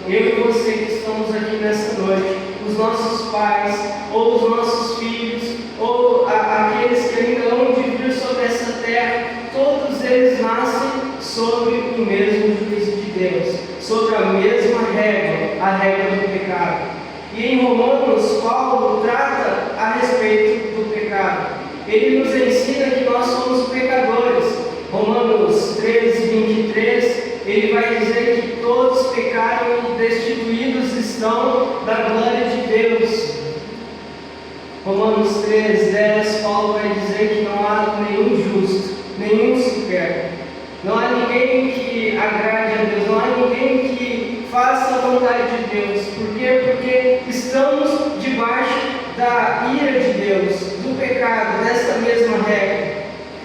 eu e você que estamos aqui nessa noite, os nossos pais, ou os nossos filhos, ou aqueles que ainda hão de vir sobre essa terra, todos eles nascem sobre o mesmo juízo de Deus, sobre a mesma régua, a régua do pecado. E em Romanos, Paulo trata a respeito do pecado. Ele nos ensina que nós somos pecadores. Romanos 13:23, ele vai dizer que todos pecaram e destituídos estão da glória de Deus. Romanos 3:10, Paulo vai dizer que não há nenhum justo, nenhum sequer. Não há ninguém que agrade a Deus, não há ninguém que faça a vontade de Deus. Por quê? Porque estamos debaixo da ira de Deus, do pecado, desta mesma regra.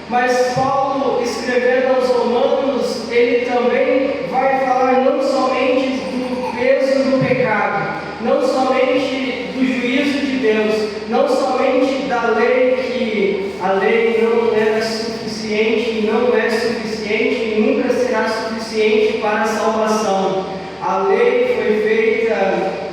Mas Paulo, escrevendo aos Romanos, ele também vai falar não somente do peso do pecado, não somente do juízo de Deus, não somente da lei, que a lei não era suficiente, não é suficiente e nunca será suficiente para a salvação. A lei foi feita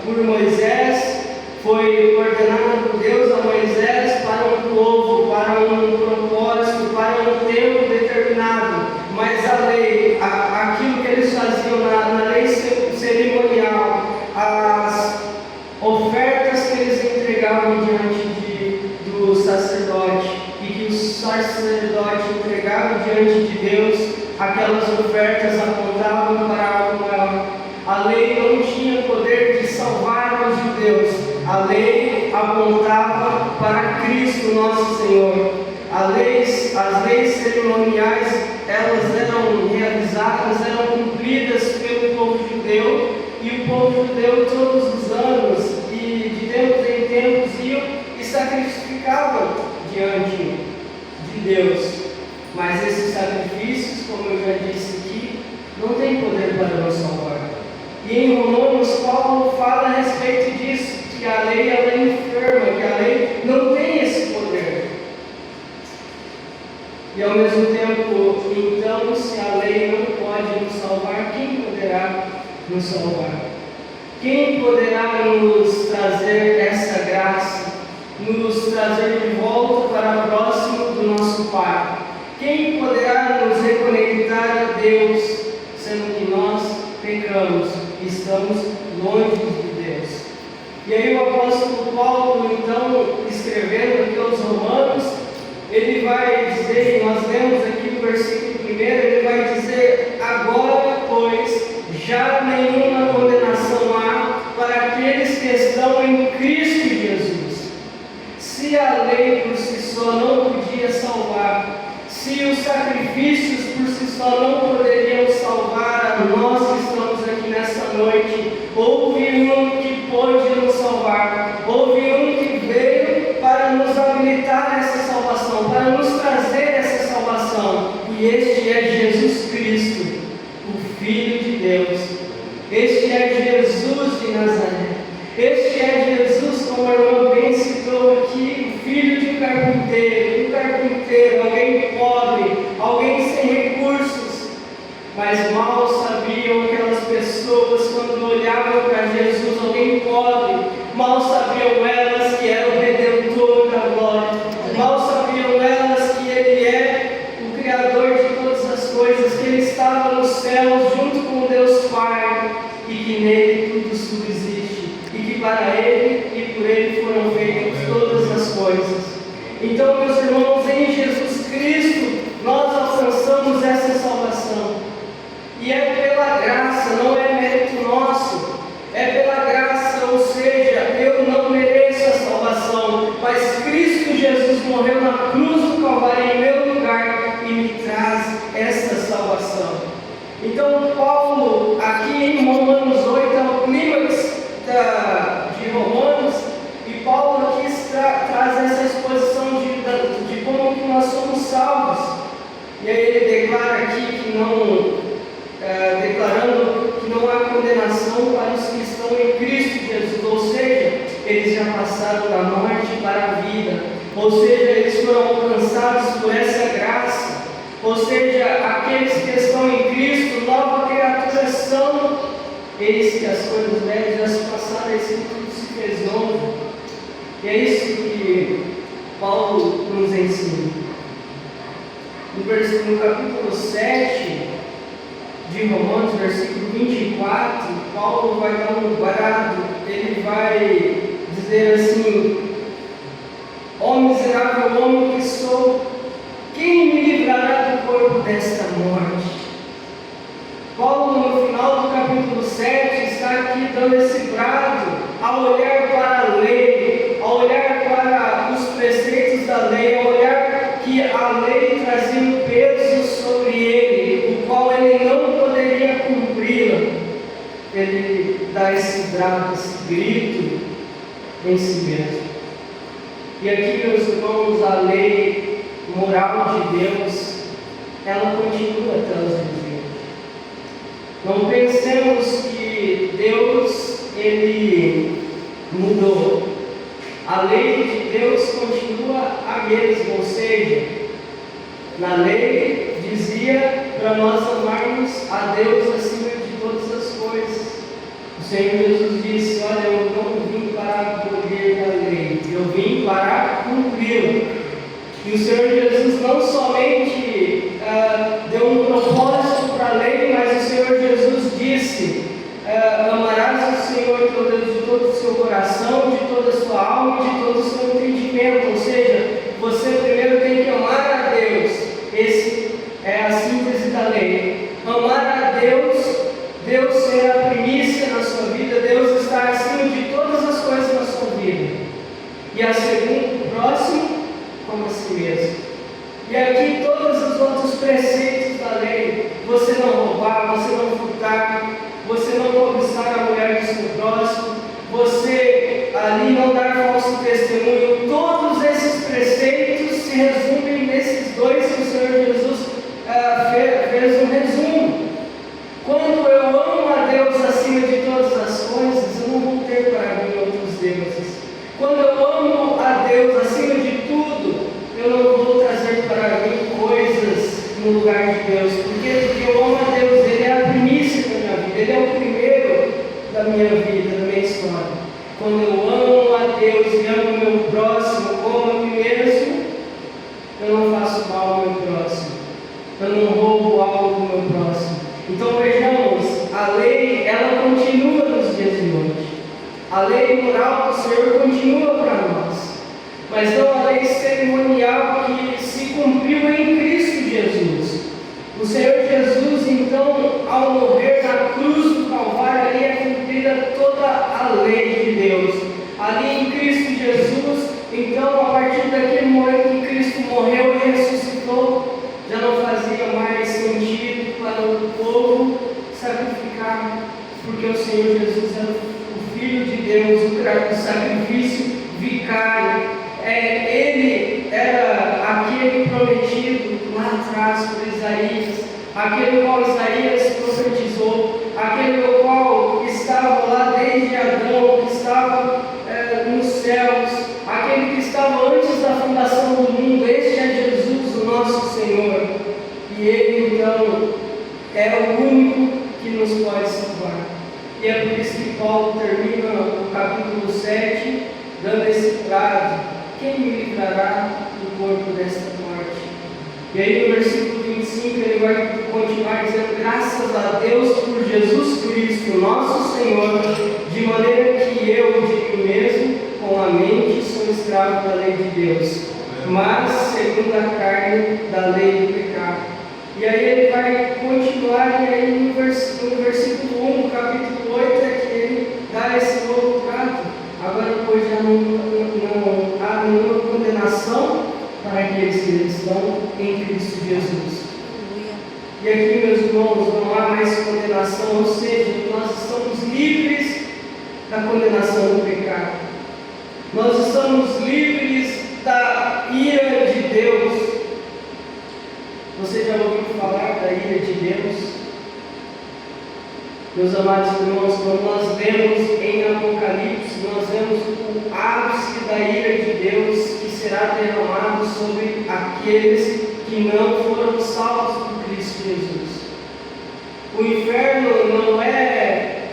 por Moisés, foi ordenada por Deus a Moisés para um povo, para um propósito, para um tempo determinado. Mas a lei, aquilo que eles faziam na lei cerimonial, as ofertas que eles entregavam diante do sacerdote e que o sacerdote entregava diante de Deus, aquelas ofertas apontavam para algo maior. A lei não tinha poder de salvar os judeus. A lei apontava para Cristo nosso Senhor. As leis cerimoniais, elas eram realizadas, eram cumpridas pelo povo judeu, e o povo judeu todos os anos, e de tempos em tempos, iam e sacrificavam diante de Deus. Mas esses sacrifícios, como eu já disse aqui, não têm poder para nos salvar. E em Romanos, Paulo fala a respeito disso, que a lei ela é enferma, que a lei não tem esse poder. E ao mesmo tempo, então, se a lei não pode nos salvar, quem poderá nos salvar? Quem poderá nos trazer essa graça, nos trazer de volta para próximo do nosso Pai? Quem poderá nos reconectar a Deus, sendo que nós pecamos e estamos longe de Deus? E aí o apóstolo Paulo, então, escrevendo aqui aos Romanos, ele vai dizer, e nós lemos aqui o versículo 1, ele vai dizer: agora, pois, já nenhuma condenação há para aqueles que estão em Cristo Jesus. Se a lei por si só não podia salvar, se os sacrifícios por si só não poderiam salvar a nós que estamos aqui nessa noite, houve um que pôde nos salvar, houve um que veio para nos habilitar essa salvação, para nos trazer essa salvação, e este é Jesus Cristo, o Filho de Deus. Este é Jesus de Nazaré. Este é Jesus, como a irmã bem citou aqui, o filho de um carpinteiro, alguém pobre, alguém sem recursos. Mas mal sabiam aquelas pessoas, quando olhavam para Jesus, alguém pobre, mal sabiam elas que era o Redentor da glória, mal sabiam elas que Ele é o Criador de todas as coisas, que Ele estava nos céus junto com Deus Pai, e que nele tudo subsiste, e que para Ele e por Ele foram feitas todas as coisas. Então, meus irmãos, em Jesus Cristo, nós alcançamos essa salvação. E é pela graça, não é mérito nosso. É pela graça, ou seja, eu não mereço a salvação, mas Cristo Jesus morreu na cruz do Calvário em meu lugar e me traz essa salvação. Então, Paulo, aqui em Romanos 8, é o clímax de Romanos, e Paulo aqui traz essa exposição de como que nós somos salvos. E aí ele declara aqui que declarando que não há condenação para os que estão em Cristo Jesus, ou seja, eles já passaram da morte para a vida, ou seja, eles foram alcançados por essa graça, ou seja, aqueles que estão em Cristo, nova criatura são. eis que as coisas velhas já se passaram, esse tudo se fez novo. E é isso que Paulo nos ensina. No capítulo 7 de Romanos, versículo 24, Paulo vai dar um brado, ele vai dizer assim: ó miserável homem que sou, quem me livrará do corpo desta morte? Paulo, no final do capítulo 7, está aqui dando esse brado, ao olhar para a lei, ao olhar para os preceitos da lei, ao olhar que a lei trazia um peso sobre ele, o qual ele não poderia cumpri-la. Ele dá esse brado, esse grito em si mesmo. E aqui, meus irmãos, a lei moral de Deus, ela continua até os dias de hoje. Não pensemos que Deus, ele mudou. A lei de Deus continua a mesma, ou seja, na lei dizia para nós amarmos a Deus acima de todas as coisas. O Senhor Jesus disse: olha, eu não vim para abolir a lei, eu vim para cumpri-la. E o Senhor Jesus não somente deu um propósito para a lei, mas o Senhor Jesus disse: amarás o Senhor teu Deus de todo o seu coração, de toda a sua alma e de todo o seu entendimento. Ou seja, você primeiro tem que amar a Deus. Esse é a síntese da lei. Amar a Deus, Deus ser a primícia na sua vida, Deus estar acima de todas as coisas na sua vida. E a segunda, o próximo, como a si mesmo. E aqui todos os outros preceitos da lei: você não roubar, você não furtar, você não cobiçar a mulher do seu próximo, você ali não dar falso testemunho. Todos esses preceitos se resumem nesses dois que o Senhor Jesus fez um resumo. Quando eu amo a Deus acima de todas as coisas, eu não vou ter para mim outros deuses. Quando eu amo a Deus acima de tudo, eu não vou trazer para mim coisas no lugar de Deus. Por quê? Porque eu amo a Deus, Ele é a primícia da minha vida, Ele é o primeiro da minha vida, da minha história. Quando eu amo a Deus e amo o meu próximo como a mim mesmo, eu não faço mal ao meu próximo, eu não roubo algo do meu próximo. Então vejamos, a lei, ela continua nos dias de hoje. A lei moral do Senhor continua para nós, mas não a lei cerimonial que se cumpriu em Cristo Jesus. O Senhor Jesus, então, ao morrer na cruz do Calvário, ali é cumprida toda a lei de Deus. Ali em Cristo Jesus, então, a partir daquele momento que Cristo morreu e ressuscitou, já não fazia mais sentido para o povo sacrificar, porque o Senhor Jesus era o Filho de Deus, o sacrifício vicário. Ele era aquele prometido lá atrás por Isaías, aquele qual Isaías profetizou, aquele qual estava lá desde Adão, que estava nos céus, aquele que estava antes da fundação do mundo. Este é Jesus, o nosso Senhor, e Ele então é o único que nos pode salvar. E é por isso que Paulo termina o capítulo 7 dando esse brado: quem me livrará do corpo desta morte? E aí no versículo 25 ele vai continuar dizendo: graças a Deus por Jesus Cristo, nosso Senhor, de maneira que eu, de mim mesmo, com a mente, sou escravo da lei de Deus, mas segundo a carne, da lei do pecado. E aí ele vai continuar, e aí no versículo 1, capítulo 8, é que ele dá esse novo trato. Agora, pois, já não há nenhuma condenação para aqueles que estão em Cristo Jesus. E aqui, meus irmãos, não há mais condenação, ou seja, nós estamos livres da condenação do pecado. Nós estamos livres da ira de Deus. Você já ouviu falar da ira de Deus? Meus amados irmãos, quando nós vemos em Apocalipse, nós vemos o ápice da ira de Deus que será derramado sobre aqueles que não foram salvos por Cristo Jesus. O inferno não é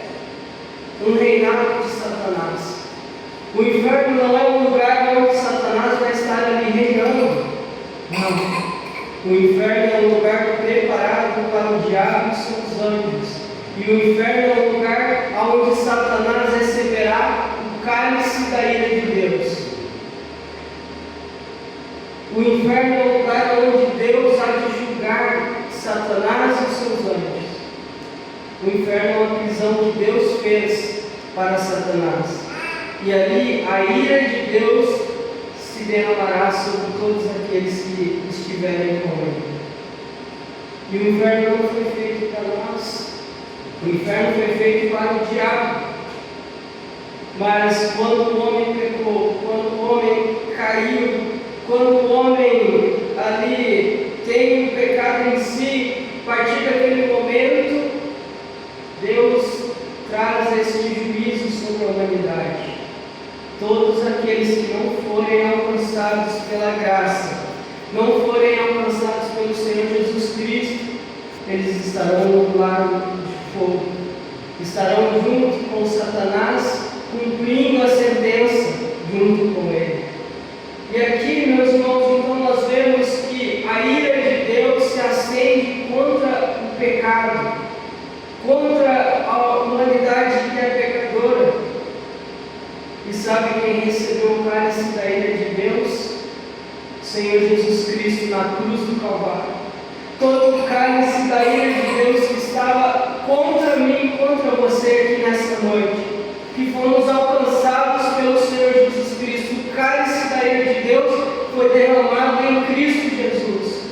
anjos. E o inferno é o lugar onde Satanás receberá o cálice da ira de Deus. O inferno é o lugar onde Deus há de julgar Satanás e seus anjos. O inferno é uma prisão que Deus fez para Satanás. E ali a ira de Deus se derramará sobre todos aqueles que estiverem com ele. E o inferno não foi feito para nós. O inferno foi feito para o diabo. Mas quando o homem pecou, quando o homem caiu, quando o homem ali tem o pecado em si, a partir daquele momento, Deus traz este juízo sobre a humanidade. Todos aqueles que não forem alcançados pela graça, não forem alcançados pelo Senhor Jesus Cristo, eles estarão no lago de fogo, estarão junto com Satanás, cumprindo a sentença junto com ele. E aqui, meus irmãos, então nós vemos que a ira de Deus se acende contra o pecado, contra a humanidade que é pecadora. E sabe quem recebeu o cálice da ira de Deus? O Senhor Jesus Cristo na cruz do Calvário. Todo o cálice da ira de Deus que estava contra mim e contra você aqui nessa noite, que fomos alcançados pelo Senhor Jesus Cristo, o cálice da ira de Deus foi derramado em Cristo Jesus.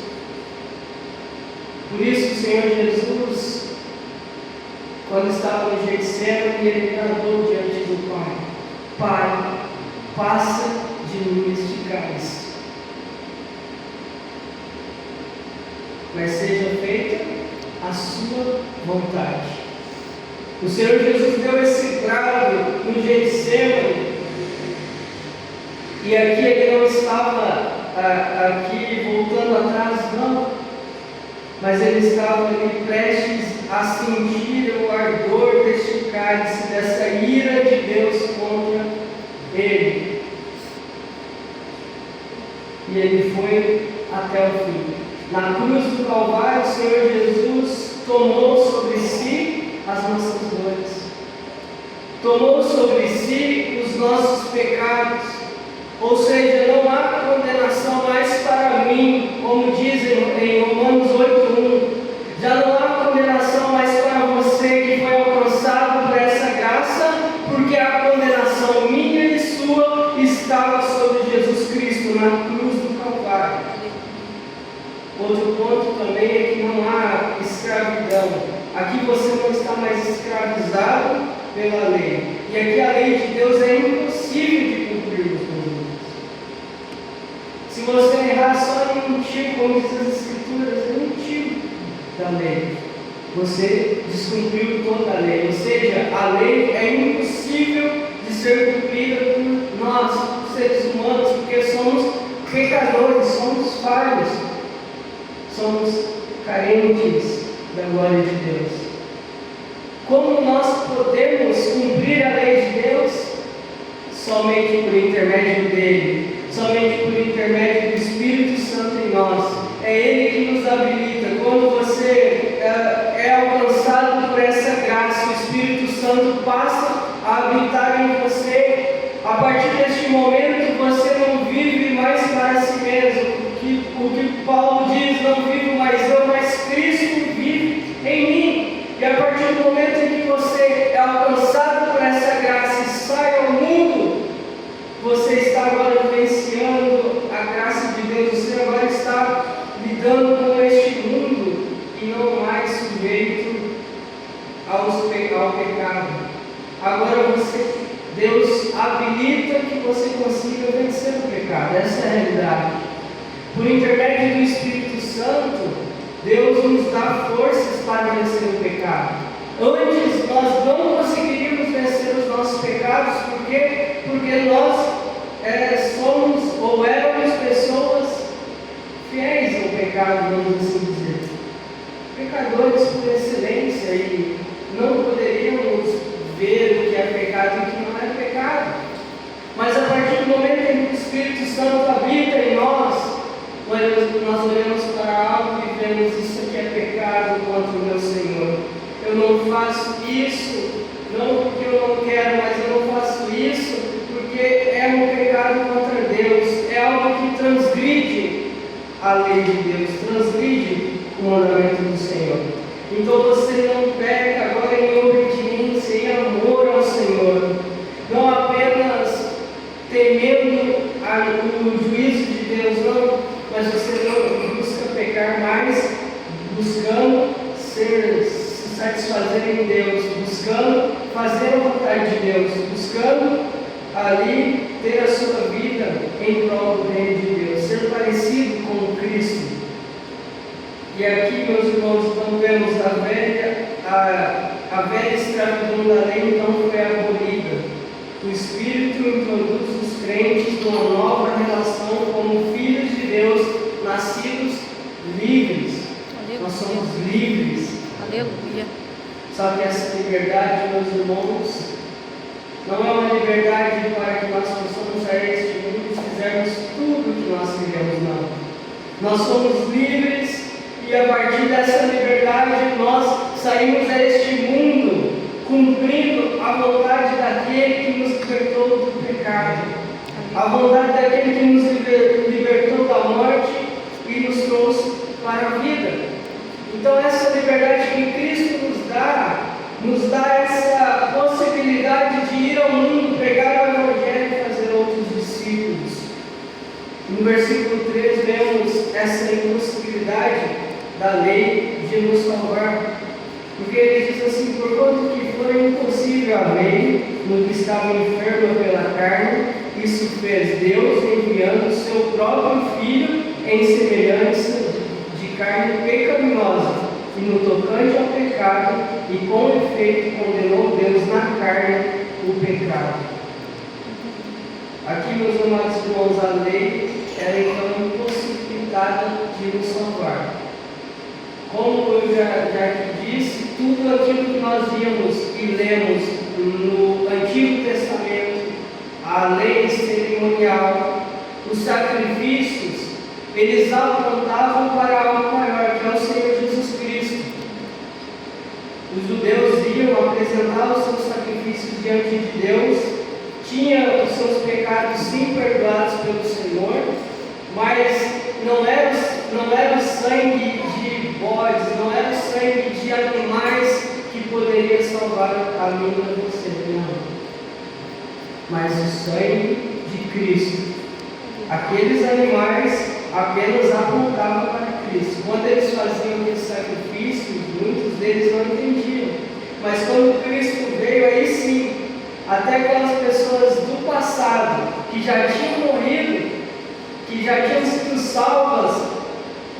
Por isso o Senhor Jesus, quando estava no Getsemane, ele bradou diante do Pai: Pai, passa de mim este cálice, mas seja feita a sua vontade. O Senhor Jesus deu esse brado no Getsemane, e aqui ele não estava aqui voltando atrás, não, mas ele estava ali prestes a sentir o ardor deste cálice, dessa ira de Deus contra ele. E ele foi até o fim. Na cruz do Calvário, o Senhor Jesus tomou sobre si as nossas dores, tomou sobre si os nossos pecados. Ou seja, não há condenação mais para mim, como dizem em Romanos 8:1. Já não há condenação mais para você que foi alcançado por essa graça, porque a condenação minha e sua estava sobre Jesus Cristo na cruz do Calvário. Outro ponto também é que não há escravidão. Aqui você não está mais escravizado pela lei. E aqui a lei de Deus é impossível de cumprir. Se você errar só em um tiro, como diz as Escrituras, em um tiro da lei, você descumpriu toda a lei. Ou seja, a lei é impossível de ser cumprida por nós, seres humanos, porque somos pecadores, somos falhos, somos carentes da glória de Deus. Como nós podemos cumprir a lei de Deus? Somente por intermédio dele, somente por intermédio do Espírito Santo em nós. É Ele que nos habilita. Quando você é alcançado por essa graça, o Espírito Santo passa a habitar em você. A partir deste momento você não vive mais para si mesmo. O que Paulo diz: não vivo mais eu, mas Cristo vive em mim. E a partir do momento em que você é alcançado por essa graça e sai ao mundo, você está agora vivenciando a graça de Deus. Você agora está lidando com este mundo e não mais sujeito ao pecado. Agora Deus habilita que você consiga vencer o pecado. Essa é a realidade. Por intermédio do Espírito Santo, Deus nos dá forças para vencer o pecado. Antes nós não conseguiríamos vencer os nossos pecados, por quê? Porque nós somos ou éramos pessoas fiéis ao pecado, vamos assim dizer. Pecadores por excelência, e não poderíamos ver o que é pecado e o que não é pecado. Mas a partir do momento em que o Espírito Santo habita em nós olhamos para algo e vemos: isso aqui é pecado contra o meu Senhor. não faço isso, não porque eu não quero, mas eu não faço isso porque é um pecado contra Deus, é algo que transgride a lei de Deus, transgride o mandamento do Senhor. Então você não peca agora em obediência, em amor ao Senhor, não apenas temendo o juízo de Deus, não, mas você não busca pecar mais, buscando se satisfazer em Deus, buscando fazer a vontade de Deus, buscando ali ter a sua vida em prol do reino de Deus, ser parecido com Cristo. E aqui, meus irmãos, então vemos a velha escravidão da lei então foi abolida. O Espírito introduz os crentes numa nova relação como filhos de Deus, nascidos livres. Aleluia. Nós somos livres. Aleluia. Só que essa liberdade, meus irmãos, não é uma liberdade para que nós possamos sair deste mundo e fizermos tudo o que nós queremos, não. Nós somos livres e a partir dessa liberdade nós saímos deste mundo cumprindo a vontade daquele que nos libertou do pecado, a vontade daquele que nos libertou da morte e nos trouxe para a vida. Então essa liberdade que Cristo nos dá essa possibilidade de ir ao mundo, pregar o Evangelho e fazer outros discípulos. No versículo 3 vemos essa impossibilidade da lei de nos salvar, porque ele diz assim: porquanto que foi impossível a lei no que estava enfermo pela carne, isso fez Deus enviando o seu próprio Filho em semelhança de carne pecaminosa, e no tocante ao pecado, e com efeito condenou Deus na carne o pecado. Aqui, meus amados irmãos, a lei era então impossibilitada de nos salvar. Como eu já disse, tudo aquilo que nós vimos e lemos no Antigo Testamento, a lei cerimonial, os sacrifícios, eles apontavam para algo maior, que é o Senhor Jesus Cristo. Os judeus iam apresentar os seus sacrifícios diante de Deus, tinham os seus pecados sim perdoados pelo Senhor, mas não era o sangue de bodes, não era o sangue de animais que poderia salvar a mim e a você, não. Mas o sangue de Cristo. Aqueles animais apenas apontavam para Cristo. Quando eles faziam aqueles sacrifícios, muitos deles não entendiam. Mas quando Cristo veio, aí sim, até aquelas pessoas do passado que já tinham morrido, que já tinham sido salvas,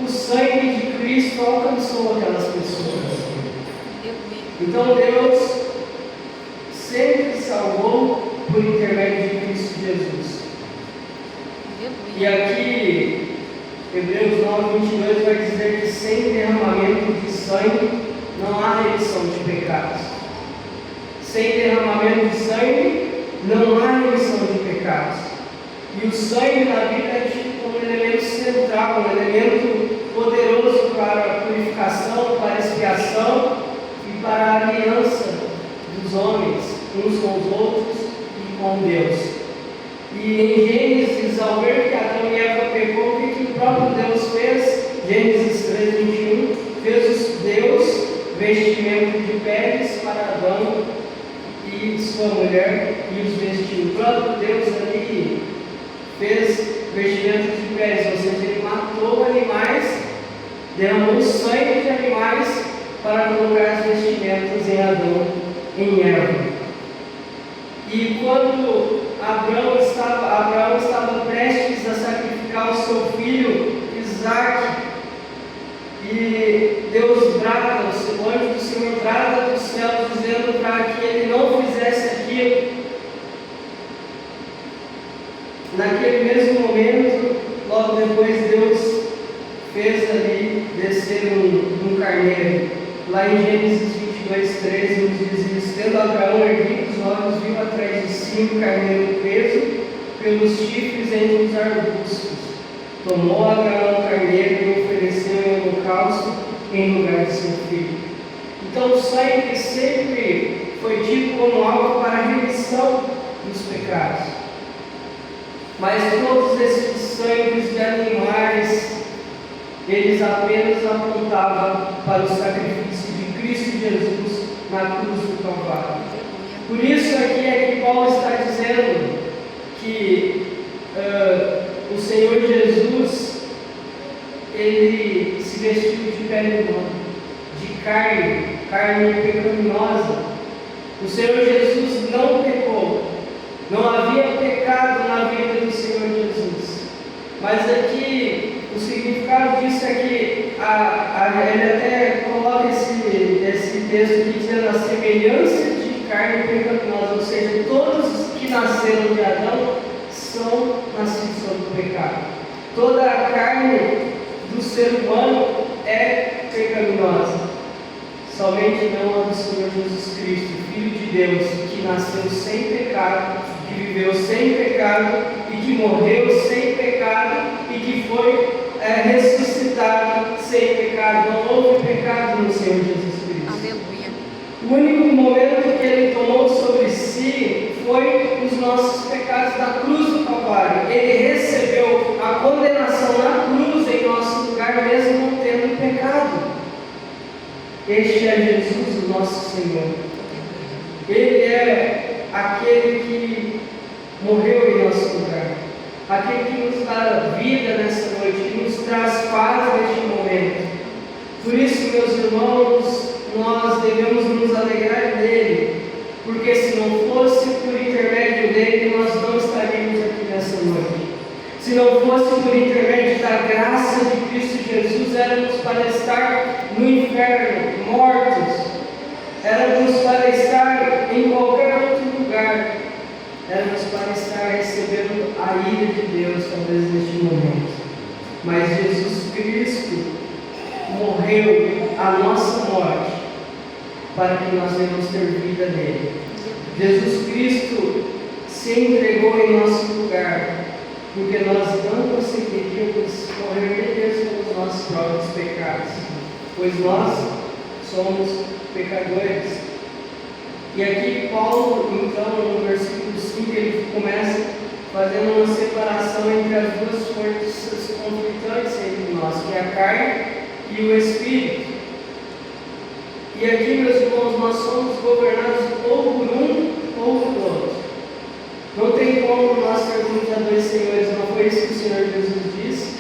o sangue de Cristo alcançou aquelas pessoas. Então Deus sempre salvou por intermédio de Cristo Jesus. E aqui, Hebreus 9:22 vai dizer que sem derramamento de sangue não há remissão de pecados. Sem derramamento de sangue não há remissão de pecados. E o sangue na Bíblia é tipo um elemento central, um elemento poderoso para a purificação, para a expiação e para a aliança dos homens, uns com os outros e com Deus. E em Gênesis, ao ver que Adão e Eva pecou, o que o próprio Deus fez? Gênesis 3:21, fez Deus vestimento de peles para Adão e sua mulher e os vestiu. O próprio Deus ali fez vestimento de peles, ou seja, ele matou animais, derramou sangue de animais para colocar os vestimentos em Adão, em Eva. E quando Abraão estava prestes a sacrificar o seu filho Isaque, e Deus brada, o anjo do Senhor brada dos céus, dizendo para que ele não fizesse aquilo. Naquele mesmo momento, logo depois, Deus fez ali descer um carneiro. Lá em Gênesis 22:13 nos diz isso: tendo Abraão erguido os olhos, viu atrás de si um carneiro preso pelos chifres entre os arbustos. Tomou Abraão o carneiro e o ofereceu em holocausto em lugar de seu filho. Então o sangue sempre foi dito como algo para a remissão dos pecados. Mas todos esses sangues de animais, eles apenas apontavam para o sacrifício de Cristo Jesus na cruz do Calvário. Por isso aqui é que Paulo está dizendo que o Senhor Jesus, ele se vestiu de pele humana, de carne pecaminosa. O Senhor Jesus não pecou, não havia pecado na vida do Senhor Jesus. Mas aqui o significado disso é que ele até coloca esse texto aqui dizendo a semelhança de carne pecaminosa, ou seja, todos que nasceram de Adão são nascidos sob o pecado. Toda a carne do ser humano é pecaminosa, somente não a do Senhor Jesus Cristo, Filho de Deus, que nasceu sem pecado, que viveu sem pecado e que morreu sem pecado e que foi ressuscitado sem pecado. Não houve pecado no Senhor Jesus Cristo. Aleluia. O único momento que ele tomou sobre si foi os nossos pecados na cruz do Calvário. Ele recebeu a condenação na cruz em nosso lugar, mesmo não tendo pecado. Este é Jesus, o nosso Senhor. Ele é aquele que morreu em nosso lugar, aquele que nos dá vida nessa noite, que nos traz paz neste momento. Por isso, meus irmãos, nós devemos nos alegrar nele, porque se não fosse por intermédio dele, nós não estaríamos aqui nessa noite. Se não fosse por intermédio da graça de Cristo Jesus, éramos para estar no inferno, mortos. Éramos para estar em qualquer outro lugar. Éramos para estar recebendo a ira de Deus, talvez neste momento. Mas Jesus Cristo morreu a nossa morte para que nós venhamos ter vida nele. Jesus Cristo se entregou em nosso lugar, porque nós não conseguiríamos morrer nem mesmo pelos nossos próprios pecados, pois nós somos pecadores. E aqui Paulo, então, no versículo 5, ele começa fazendo uma separação entre as duas forças conflitantes entre nós, que é a carne e o espírito. E aqui, meus irmãos, nós somos governados ou por um ou por outro. Não tem como nós servirmos a dois senhores, não foi isso que o Senhor Jesus disse?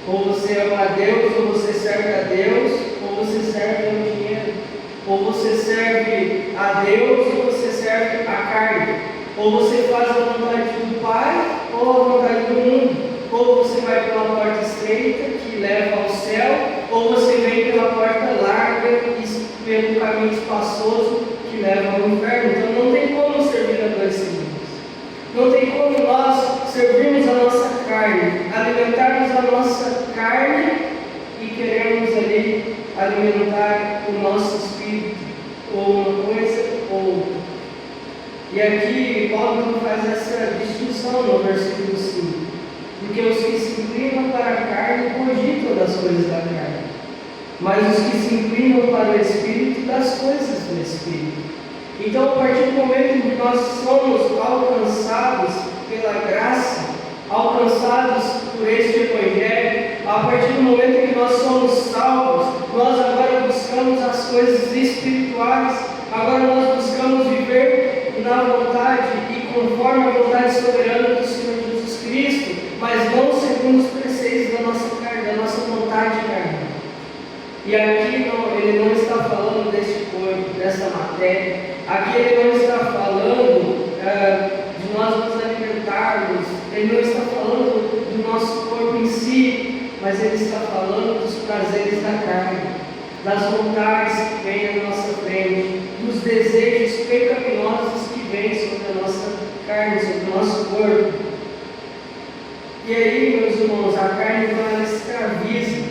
Ou você ama a Deus, ou você serve a Deus, ou você serve ao dinheiro. Ou você serve a Deus, ou você serve a carne. Ou você faz a vontade do Pai, ou a vontade do mundo. Ou você vai pela porta estreita, que leva ao céu, ou você vem pela porta larga e pelo caminho espaçoso, que leva ao inferno. Então não tem como servir a dois senhores. Não tem como nós servirmos a nossa carne, alimentarmos a nossa carne e queremos ali alimentar o nosso espírito, ou uma coisa ou outra. E aqui Paulo faz essa distinção no versículo 5, porque os que se inclinam para a carne cogitam das coisas da carne, mas os que se inclinam para o Espírito, das coisas do Espírito. Então, a partir do momento em que nós somos alcançados pela graça, alcançados por este Evangelho, a partir do momento em que nós somos salvos, nós agora buscamos as coisas espirituais, agora nós buscamos viver na vontade e conforme a vontade soberana do Senhor Jesus Cristo, mas não segundo os preceitos da nossa carne, da nossa vontade carnal. E aqui ele não está falando deste corpo, dessa matéria. Aqui ele não está falando de nós nos alimentarmos. Ele não está falando do nosso corpo em si, mas ele está falando dos prazeres da carne, das vontades que vêm à nossa frente, dos desejos pecaminosos que vêm sobre a nossa carne, sobre o nosso corpo. E aí, meus irmãos, a carne ela escraviza,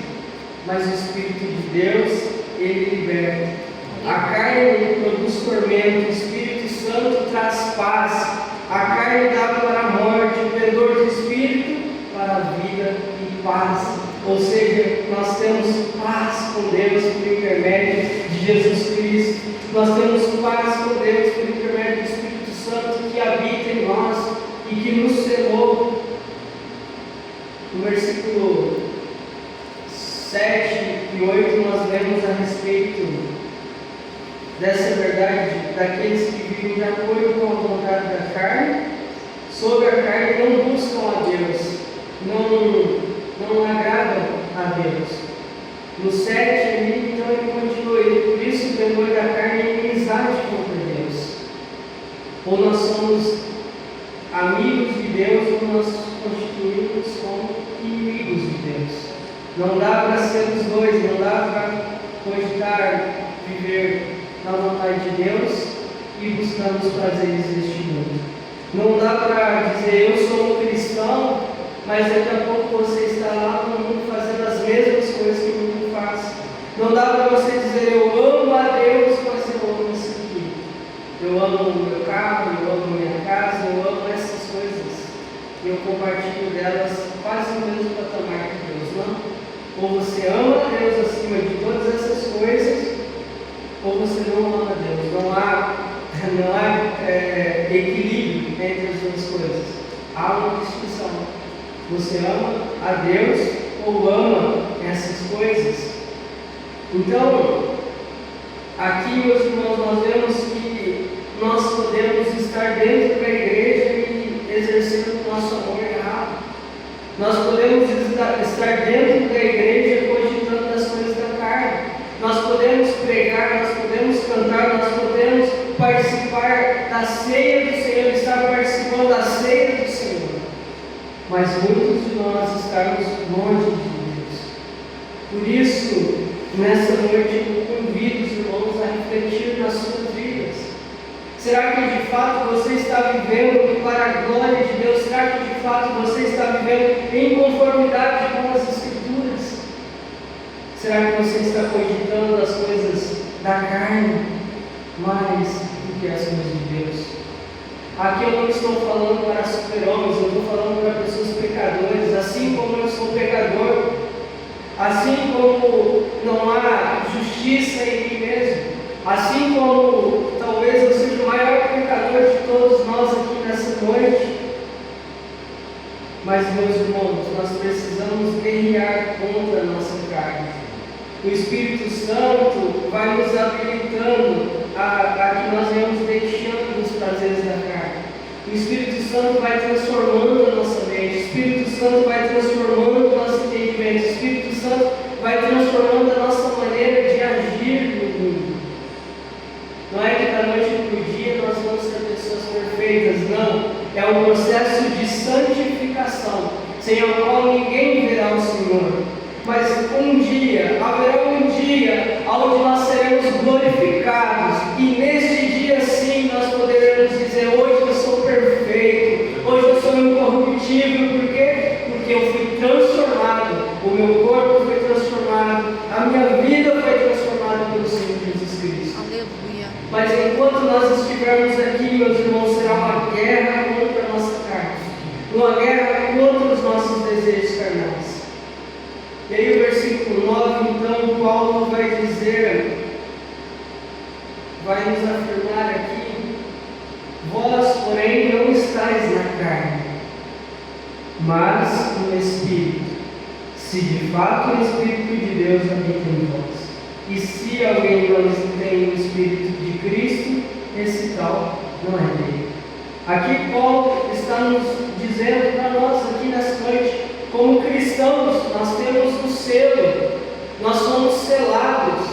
mas o Espírito de Deus, ele liberta. A carne produz tormento, o Espírito Santo traz paz. A carne dá para a morte, o pendor do Espírito para a vida e paz. Ou seja, nós temos paz com Deus por intermédio de Jesus Cristo. Nós temos paz com Deus por intermédio do Espírito Santo que habita em nós e que nos selou. No versículo 7 e 8 nós lemos a respeito dessa verdade daqueles que vivem de acordo com a vontade da carne, sobre a carne, não buscam a Deus, não agradam a Deus. No 7 ali, então ele continua, por isso o temor da carne é inimizade contra Deus. Ou nós somos amigos de Deus, ou nós constituímos como inimigos de Deus. Não dá para ser os dois, não dá para cogitar viver na vontade de Deus e buscando os prazeres deste mundo. Não dá para dizer eu sou um cristão, mas daqui a pouco você está lá no mundo fazendo as mesmas coisas que o mundo faz. Não dá para você dizer eu amo a Deus, mas eu amo isso aqui. Eu amo o meu carro, eu amo minha casa, eu amo essas coisas. E eu compartilho delas quase no mesmo patamar que Deus, não? Ou você ama a Deus acima de todas essas coisas, ou você não ama a Deus. Não há equilíbrio entre as duas coisas. Há uma distinção. Você ama a Deus ou ama essas coisas? Então, aqui, meus irmãos, nós vemos que nós podemos estar dentro da igreja e exercer o nosso amor errado. Nós podemos estar dentro da igreja cogitando as coisas da carne. Nós podemos pregar, nós podemos cantar, nós podemos participar da ceia do Senhor, estar participando da ceia do Senhor. Mas muitos de nós estamos longe de Deus. Por isso, nessa noite eu convido os irmãos a refletir nas suas vidas. Será que de fato você está vivendo para a glória de Deus? Será que de fato você está vivendo em conformidade com as Escrituras? Será que você está cogitando as coisas da carne mais do que as coisas de Deus? Aqui eu não estou falando para super-homens, eu estou falando para pessoas pecadoras, assim como eu sou pecador, assim como não há justiça em mim mesmo, assim como talvez eu seja o maior pecador de todos nós aqui nessa noite. Mas, meus irmãos, nós precisamos guerrear contra a nossa carne. O Espírito Santo vai nos habilitando a que nós vamos deixando os prazeres da carne. O Espírito Santo vai transformando a nossa mente. O Espírito Santo vai transformando o nosso entendimento. O Espírito Santo vai transformando a nossa maneira de agir no mundo. Não é que da noite para o dia nós vamos ser pessoas perfeitas, não. É um processo de santificação, sem o qual ninguém verá o Senhor. Mas haverá um dia onde nós seremos glorificados, e neste dia sim nós poderemos dizer: hoje eu sou perfeito, hoje eu sou incorruptível. Por quê? Porque eu fui transformado, o meu corpo foi transformado, a minha vida foi transformada pelo Senhor Jesus Cristo. Aleluia. Mas enquanto nós estivermos aqui, meus irmãos, será uma guerra contra a nossa carne, uma guerra contra os nossos desejos carnais. E aí o versículo 9, então, Paulo vai nos afirmar aqui: vós, porém, não estáis na carne, mas no Espírito, se de fato o Espírito de Deus habita em vós. E se alguém não tem o Espírito de Cristo, esse tal não é dele. Aqui Paulo está nos dizendo para nós aqui nessa noite: como cristãos, nós temos um selo, nós somos selados.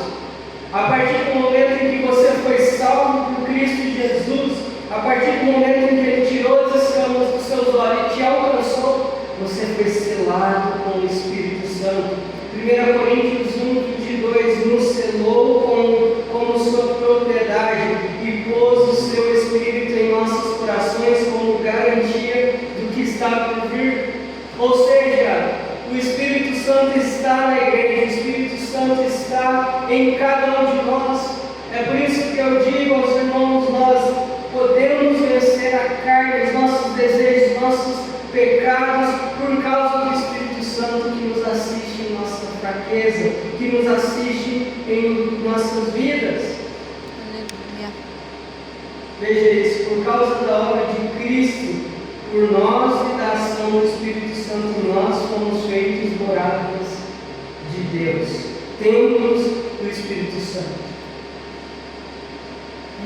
A partir do momento em que você foi salvo por Cristo Jesus, a partir do momento em que Ele tirou as escamas dos seus olhos e te alcançou, você foi selado com o Espírito Santo. 1 Coríntios 1:22, nos selou como sua propriedade e pôs o seu Espírito em nossos corações como garantia do que está por vir. Ou seja, o Espírito Santo está na igreja, o Espírito Santo está em cada um de nós. É por isso que eu digo aos irmãos: nós podemos vencer a carne, os nossos desejos, nossos pecados, por causa do Espírito Santo que nos assiste em nossa fraqueza. que nos assiste em nossas vidas. Aleluia. Veja isso, por causa da obra de Cristo, por nós e da ação do Espírito Santo, nós fomos feitos moradas de Deus, templos do Espírito Santo.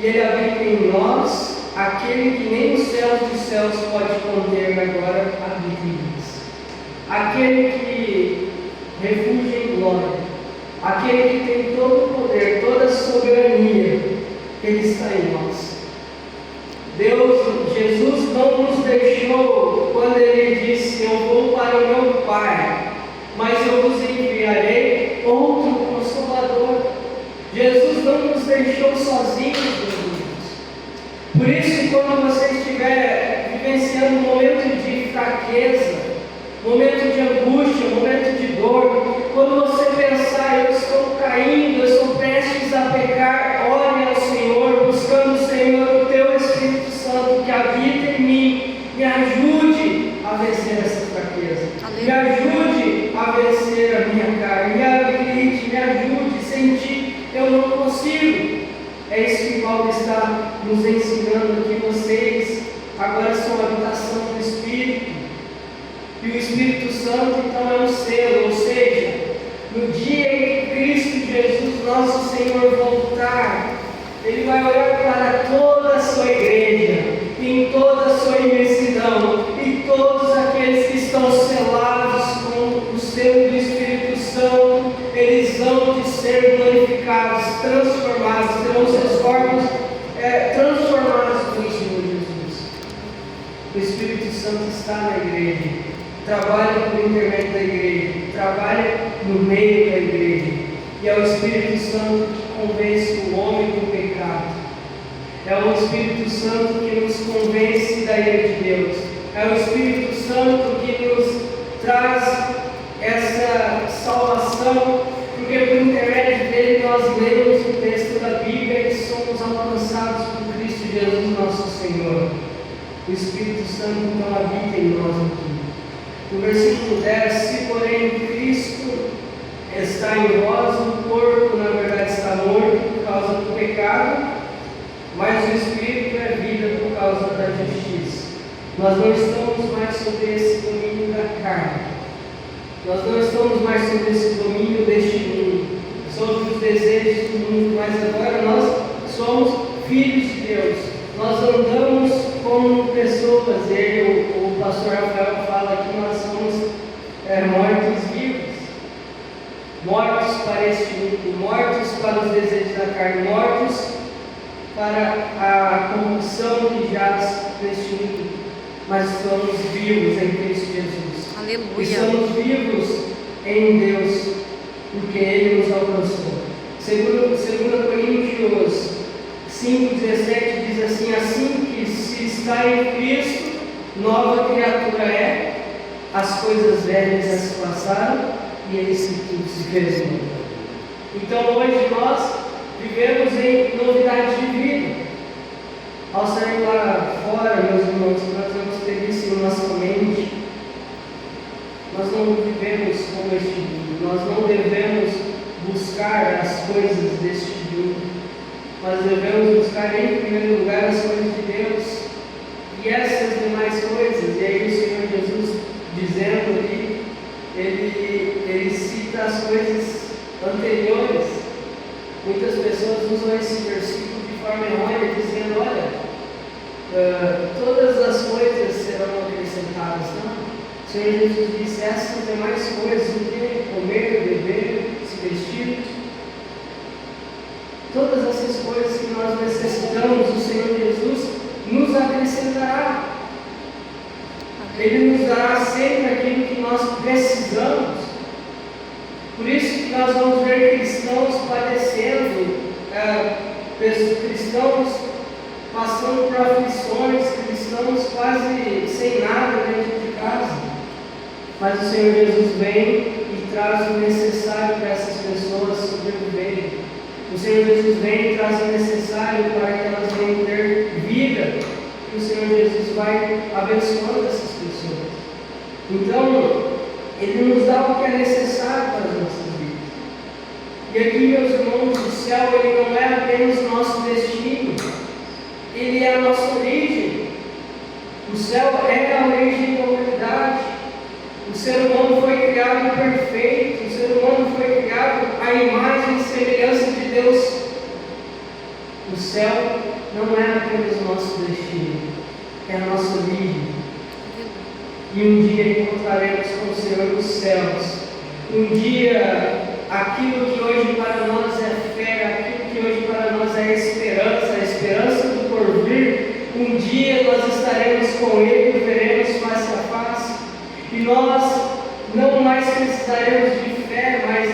E Ele habita em nós, aquele que nem os céus dos céus pode conter, agora habita em nós. Aquele que refugia em glória, aquele que tem todo o poder, toda a soberania, Ele está em nós. Jesus não nos deixou quando Ele disse: eu vou para o meu Pai, mas eu vos enviarei outro Consolador. Jesus não nos deixou sozinhos, meus amigos. Por isso, quando você estiver vivenciando um momento de fraqueza, momento de angústia, momento de dor, quando você pensar: eu estou caindo, eu estou prestes a pecar, ore ao Senhor, buscando o Senhor, o teu Espírito Santo que habita em mim, me ajude a vencer essa fraqueza, me ajude a vencer a minha carne, me habilite, me ajude a sentir, eu não consigo. É isso que Paulo está nos ensinando aqui. Vocês agora são a habitação do Espírito, e o Espírito Santo então é um selo, ou seja, no dia em que Cristo Jesus, nosso Senhor, voltar, Ele vai olhar para toda a sua igreja, em toda a sua imensidão, e todos aqueles que estão selados com o selo do Espírito Santo, eles vão de ser glorificados, transformados, terão seus corpos transformados pelo Senhor Jesus. O Espírito Santo está na igreja, trabalha por intermédio da igreja, trabalha no meio da igreja, e é o Espírito Santo que convence o homem do pecado. É o Espírito Santo que nos convence da ira de Deus. É o Espírito Santo que nos traz essa salvação, porque por intermédio dele nós lemos o texto da Bíblia e somos alcançados por Cristo Jesus, nosso Senhor. O Espírito Santo então habita em nós aqui. No versículo 10, se porém Cristo está em vós, o corpo na verdade está morto por causa do pecado, mas o Espírito é vida por causa da justiça. Nós não estamos mais sob esse domínio da carne, nós não estamos mais sob esse domínio deste mundo, sobre os desejos do mundo, mas agora nós somos filhos de Deus. Nós andamos como pessoas, e o pastor Rafael fala que nós somos mortos-vivos, mortos para este mundo, mortos para os desejos da carne, mortos para a corrupção que jaz neste mundo, mas somos vivos em Cristo Jesus. Aleluia. E somos vivos em Deus, porque Ele nos alcançou. Segundo Coríntios 5,17 diz assim: assim que se está em Cristo, nova criatura é, as coisas velhas já se passaram, e ele tudo se fez novo. Então hoje nós vivemos em novidade de vida. Ao sair lá fora, meus irmãos, nós vamos ter isso em nossa mente. Nós não vivemos como este mundo, nós não devemos buscar as coisas deste mundo, nós devemos buscar em primeiro lugar as coisas de Deus, e essas demais coisas. E aí o Senhor Jesus dizendo ali, ele cita as coisas anteriores. Muitas pessoas usam esse versículo de forma errônea, dizendo: olha, todas as coisas serão acrescentadas. Não. O Senhor Jesus disse: essas demais coisas, o que? Comer, beber, se vestir. Todas essas coisas que nós necessitamos, o Senhor Jesus nos acrescentará. Ele nos dará sempre aquilo que nós precisamos. Por isso que nós vamos ver cristãos padecendo, cristãos passando por aflições, cristãos quase sem nada dentro de casa. Mas o Senhor Jesus vem e traz o necessário para essas pessoas sobreviverem. O Senhor Jesus vem e traz o necessário para que elas venham ter vida. E o Senhor Jesus vai abençoando essas pessoas. Então, Ele nos dá o que é necessário para as nossas vidas. E aqui, meus irmãos, o céu ele não é apenas o nosso destino, ele é a nossa origem. O céu é a origem da humanidade. O ser humano foi criado perfeito, o ser humano foi criado à imagem e semelhança de Deus. O céu não é apenas o nosso destino, é a nossa origem. E um dia encontraremos com o Senhor nos céus. Um dia, aquilo que hoje para nós é fé, aquilo que hoje para nós é esperança, a esperança do porvir, um dia nós estaremos com Ele e veremos face a face. E nós não mais precisaremos de fé, mas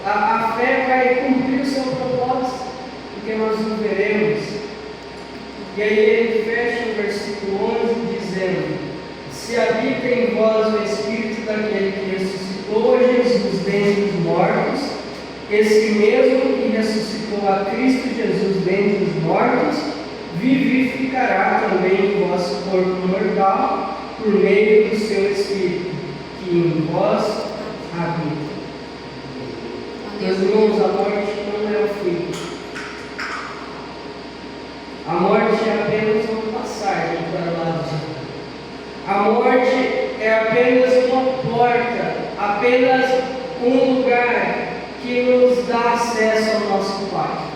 a fé vai cumprir o seu propósito, porque nós o veremos. E aí ele fecha o versículo 11 dizendo: se habita em vós o Espírito daquele que ressuscitou a Jesus dentre os mortos, esse mesmo que ressuscitou a Cristo Jesus dentre os mortos, vivificará também o vosso corpo mortal, por meio do seu Espírito, que em vós habita. Meus irmãos, a morte não é o fim. A morte é apenas uma passagem para o lado de Deus. A morte é apenas uma porta, apenas um lugar que nos dá acesso ao nosso Pai.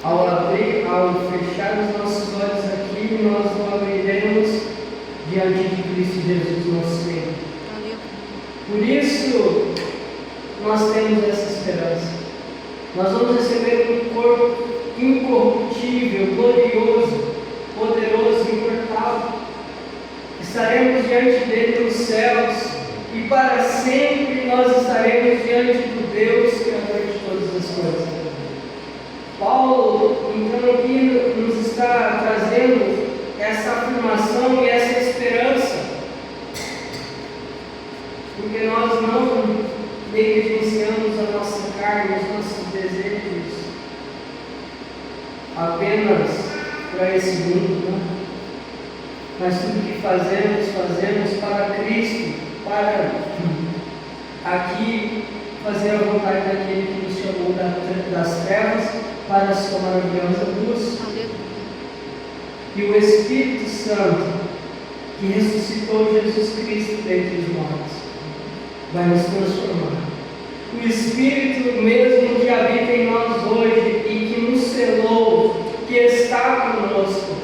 Ao fechar os nossos olhos aqui, nós o abriremos diante de Cristo Jesus, nosso Senhor. Por isso, nós temos essa esperança. Nós vamos receber um corpo incorruptível, glorioso, poderoso, imortal. Estaremos diante dele nos céus e para sempre nós estaremos diante do Deus Criador de todas as coisas. Paulo, então, aqui nos está trazendo essa afirmação e essa esperança, porque nós não negligenciamos a nossa carne, os nossos desejos apenas para esse mundo, né? Mas tudo que fazemos para Cristo, para aqui fazer a vontade daquele que nos chamou das trevas para a sua maravilhosa luz. E o Espírito Santo, que ressuscitou Jesus Cristo dentre os mortos, vai nos transformar. O Espírito mesmo que habita em nós hoje e que nos selou, que está conosco,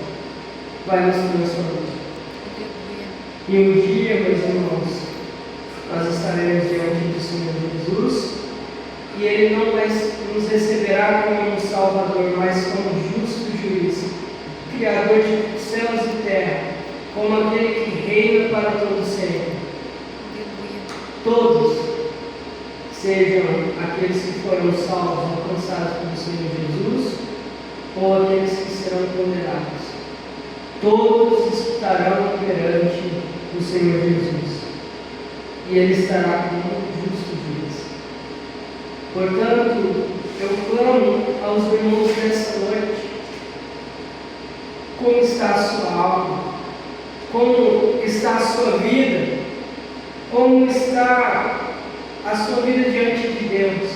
vai nos transformar. E um dia, meus irmãos, nós estaremos diante do Senhor Jesus e Ele não vai nos receberá como um Salvador, mas como justo juiz, Criador de céus e terra, como aquele que reina para todo sempre. Todos, sejam aqueles que foram salvos, alcançados pelo Senhor Jesus, ou aqueles que serão condenados, todos estarão perante o Senhor Jesus, e Ele estará como um justo juiz. Portanto, eu clamo aos irmãos nessa noite: como está a sua alma? Como está a sua vida? Como está a sua vida diante de Deus?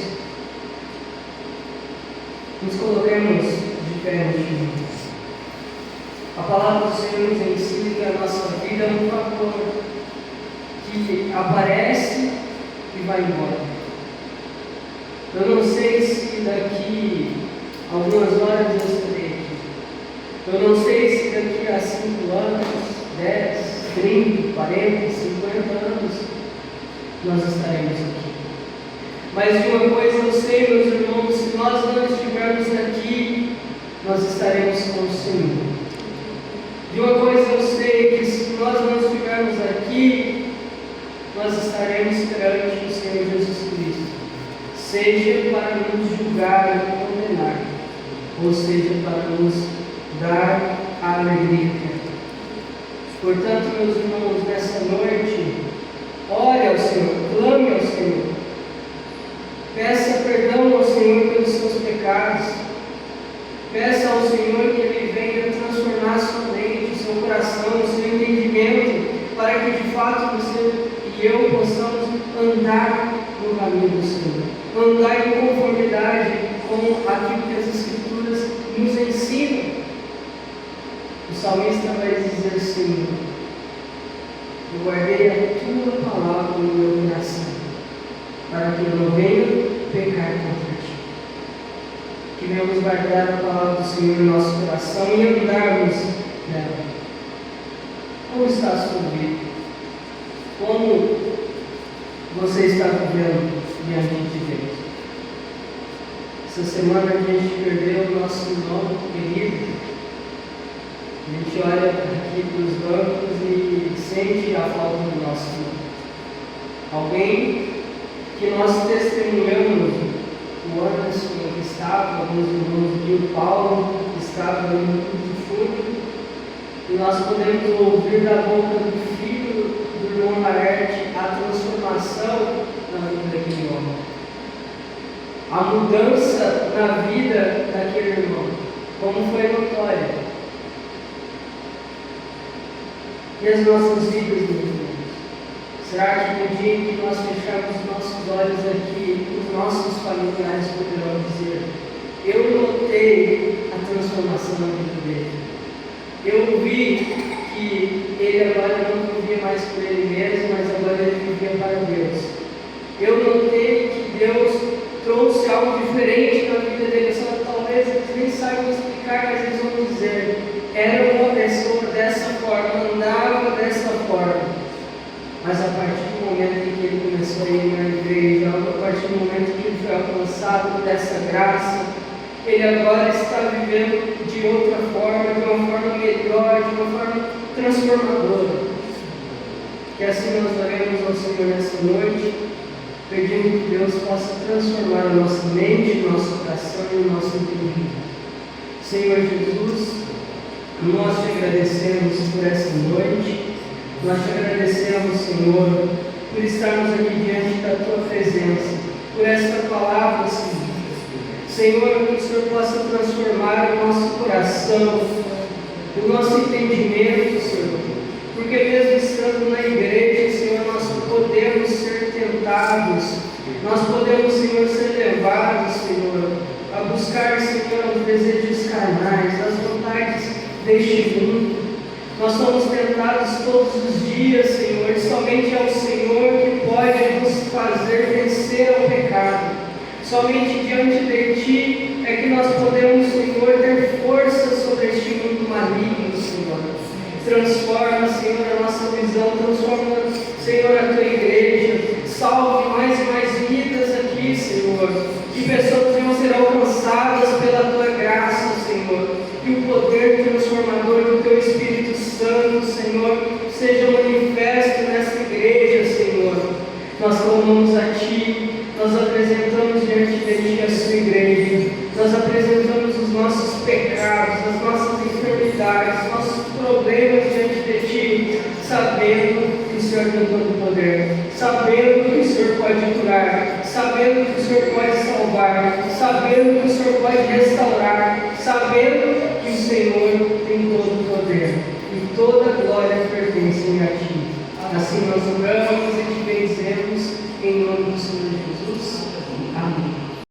Nos coloquemos de pé neste momento. A palavra do Senhor nos ensina que a nossa vida é um fator que aparece e vai embora. Eu não sei se daqui a algumas horas eu estarei aqui. Eu não sei se daqui a 5 anos, 10, 30, 40, 50 anos nós estaremos aqui. Mas de uma coisa eu sei, meus irmãos, se nós não estivermos aqui, nós estaremos com o Senhor. De uma coisa eu sei, que se nós não estivermos aqui, nós estaremos perante o Senhor Jesus Cristo, seja para nos julgar e condenar, ou seja para nos dar a alegria. Portanto, meus irmãos, nessa noite, ore ao Senhor, clame ao Senhor, peça perdão ao Senhor pelos seus pecados, peça ao Senhor que Ele venha transformar a sua mente, o seu coração, o seu entendimento, para que de fato você e eu possamos andar no no caminho do Senhor, andar em conformidade com aquilo que as Escrituras nos ensinam. O salmista vai dizer: Senhor, eu guardei a tua palavra no meu coração, para que eu não venha pecar contra ti. Que venhamos guardar a palavra do Senhor no nosso coração e andarmos nela. Como está a sua vida? Como você está vivendo diante de Deus? Essa semana a gente perdeu o nosso irmão querido. A gente olha aqui para os bancos e sente a falta do nosso irmão. Alguém que nós testemunhamos, o Anderson que estava, alguns irmãos aqui, o Paulo que estava no fundo, e nós podemos ouvir da boca do filho do irmão Laerte a transformação na vida daquele homem, a mudança na vida daquele irmão, como foi notória. E as nossas vidas, meus irmãos? Será que no dia em que nós fecharmos nossos olhos aqui, os nossos familiares poderão dizer: eu notei a transformação na vida dele. Eu vi que ele agora não vivia mais por ele mesmo, mas agora ele vivia para Deus. Eu notei que Deus trouxe algo diferente na vida dele. Só talvez eles nem saibam explicar, mas eles vão dizer: era uma pessoa dessa forma, andava dessa forma. Mas a partir do momento em que ele começou a ir na igreja, a partir do momento que ele foi alcançado dessa graça, ele agora está vivendo de outra forma, de uma forma melhor, de uma forma transformadora. Que assim nós oremos ao Senhor nessa noite, pedindo que Deus possa transformar a nossa mente, o nosso coração e o nosso entendimento. Senhor Jesus, nós te agradecemos por essa noite. Nós te agradecemos, Senhor, por estarmos aqui diante da tua presença, por esta palavra, Senhor. Senhor, que o Senhor possa transformar o nosso coração, o nosso entendimento, Senhor. Porque mesmo estando na igreja, Senhor, nós podemos ser tentados, nós podemos, Senhor, ser levados, Senhor, a buscar, Senhor, os desejos carnais, as vontades deste mundo. Nós somos tentados todos os dias, Senhor, e somente é o Senhor que pode nos fazer vencer ao pecado. Somente diante de Ti é que nós podemos, Senhor, ter força sobre este mundo maligno, Senhor. Transforma, Senhor, a nossa visão, transforma, Senhor, a Tua igreja. Salve mais e mais vidas aqui, Senhor. Que pessoas venham ser alcançadas pela Tua graça, Senhor. Que o poder transformador do Teu Espírito Santo, Senhor, seja manifesto nessa igreja, Senhor. Nós clamamos a Ti, nós apresentamos diante de Ti a Sua igreja, nós apresentamos os nossos pecados, as nossas enfermidades, os nossos problemas diante de Ti, sabendo que o Senhor tem todo o poder, sabendo que o Senhor pode curar, sabendo que o Senhor pode salvar, sabendo que o Senhor pode restaurar, sabendo que o Senhor tem todo o poder e toda a glória pertence a Ti. Assim nós oramos e te bendizemos em nome do Senhor Jesus. Amém.